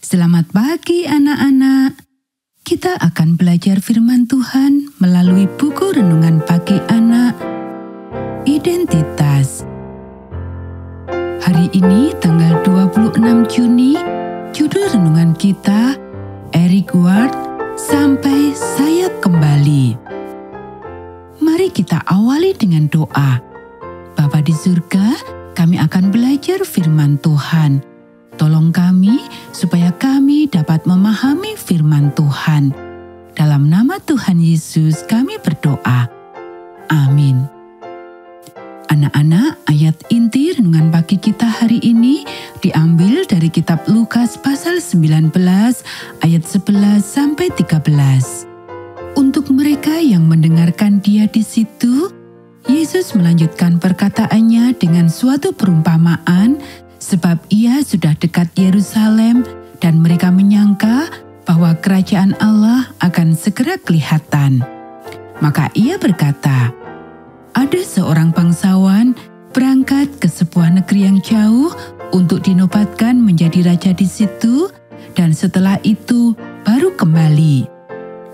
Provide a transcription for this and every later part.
Selamat pagi anak-anak. Kita akan belajar firman Tuhan melalui buku renungan pagi anak, Identitas. Hari ini tanggal 26 Juni, judul renungan kita, Eric Ward, Sampai Saya Kembali. Mari kita awali dengan doa. Bapa di surga, kami akan belajar firman Tuhan. Tolong kami supaya kami dapat memahami firman Tuhan. Dalam nama Tuhan Yesus kami berdoa. Amin. Anak-anak, ayat inti renungan pagi kita hari ini diambil dari kitab Lukas pasal 19 ayat 11 sampai 13. Untuk mereka yang mendengarkan dia di situ, Yesus melanjutkan perkataannya dengan suatu perumpamaan sebab ia sudah dekat Yerusalem dan mereka menyangka bahwa kerajaan Allah akan segera kelihatan. Maka ia berkata, ada seorang bangsawan berangkat ke sebuah negeri yang jauh untuk dinobatkan menjadi raja di situ, dan setelah itu baru kembali.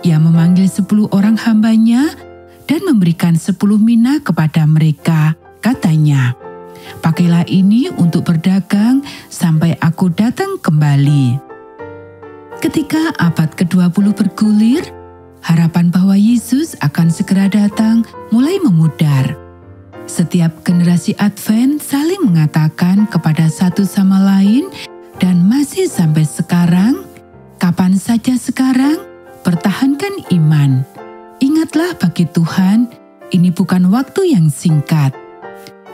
Ia memanggil 10 orang hambanya dan memberikan 10 mina kepada mereka. Katanya, pakailah ini untuk berdagang sampai aku datang kembali. Ketika abad ke-20 bergulir, harapan bahwa Yesus akan segera datang mulai memudar. Setiap generasi Advent saling mengatakan kepada satu sama lain, dan masih sampai sekarang, kapan saja sekarang, pertahankan iman. Ingatlah bagi Tuhan, ini bukan waktu yang singkat.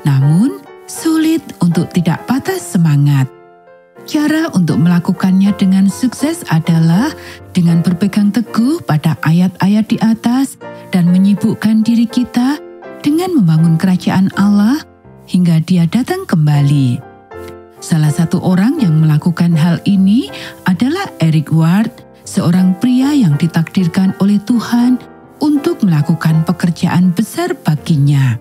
Namun, sulit untuk tidak patah semangat. Cara untuk melakukannya dengan sukses adalah dengan berpegang teguh pada ayat-ayat di atas dan menyibukkan diri kita dengan membangun kerajaan Allah hingga Dia datang kembali. Salah satu orang yang melakukan hal ini adalah Eric Ward, seorang pria yang ditakdirkan oleh Tuhan untuk melakukan pekerjaan besar baginya.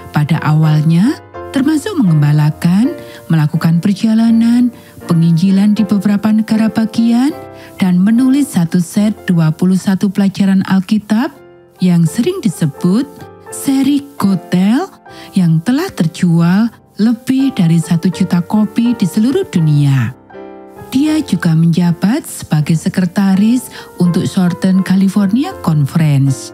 Pada awalnya, termasuk mengembalakan, melakukan perjalanan, penginjilan di beberapa negara bagian, dan menulis satu set 21 pelajaran Alkitab yang sering disebut seri Gotel yang telah terjual lebih dari 1 juta kopi di seluruh dunia. Dia juga menjabat sebagai sekretaris untuk Southern California Conference.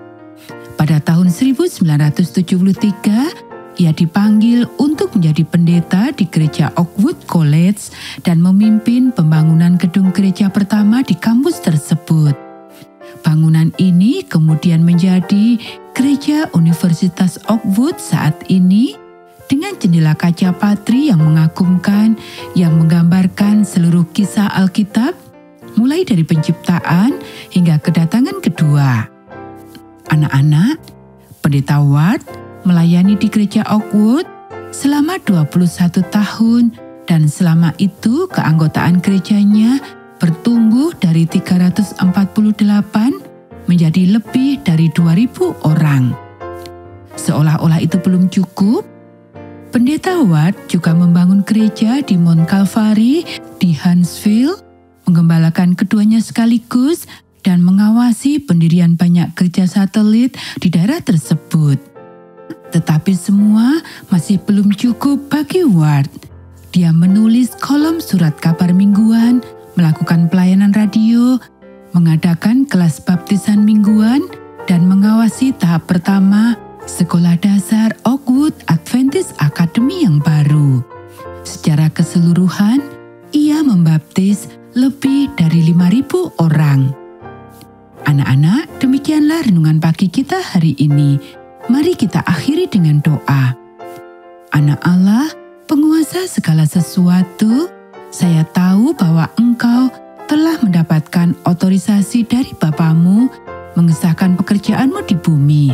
Pada tahun 1973, ia dipanggil untuk menjadi pendeta di gereja Oakwood College dan memimpin pembangunan gedung gereja pertama di kampus tersebut. Bangunan ini kemudian menjadi gereja Universitas Oakwood saat ini, dengan jendela kaca patri yang mengagumkan yang menggambarkan seluruh kisah Alkitab, mulai dari penciptaan hingga kedatangan kedua. Anak-anak, Pendeta Ward melayani di gereja Oakwood selama 21 tahun, dan selama itu keanggotaan gerejanya bertumbuh dari 348 menjadi lebih dari 2.000 orang. Seolah-olah itu belum cukup, Pendeta Ward juga membangun gereja di Mount Calvary di Huntsville, menggembalakan keduanya sekaligus, dan mengawasi pendirian banyak gereja satelit di daerah tersebut. Tetapi semua masih belum cukup bagi Ward. Dia menulis kolom surat kabar mingguan, melakukan pelayanan radio, mengadakan kelas baptisan mingguan, dan mengawasi tahap pertama Sekolah Dasar Oakwood Adventist Academy yang baru. Secara keseluruhan, ia membaptis lebih dari 5.000 orang. Anak-anak, demikianlah renungan pagi kita hari ini. Mari kita akhiri dengan doa. Anak Allah, penguasa segala sesuatu, saya tahu bahwa Engkau telah mendapatkan otorisasi dari Bapamu mengesahkan pekerjaanmu di bumi.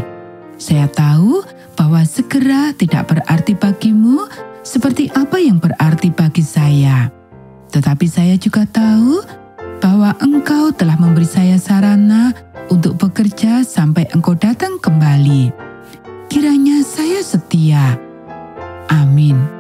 Saya tahu bahwa segera tidak berarti bagimu seperti apa yang berarti bagi saya. Tetapi saya juga tahu bahwa Engkau telah memberi saya sarana untuk bekerja sampai Engkau datang kembali. Kiranya saya setia. Amin.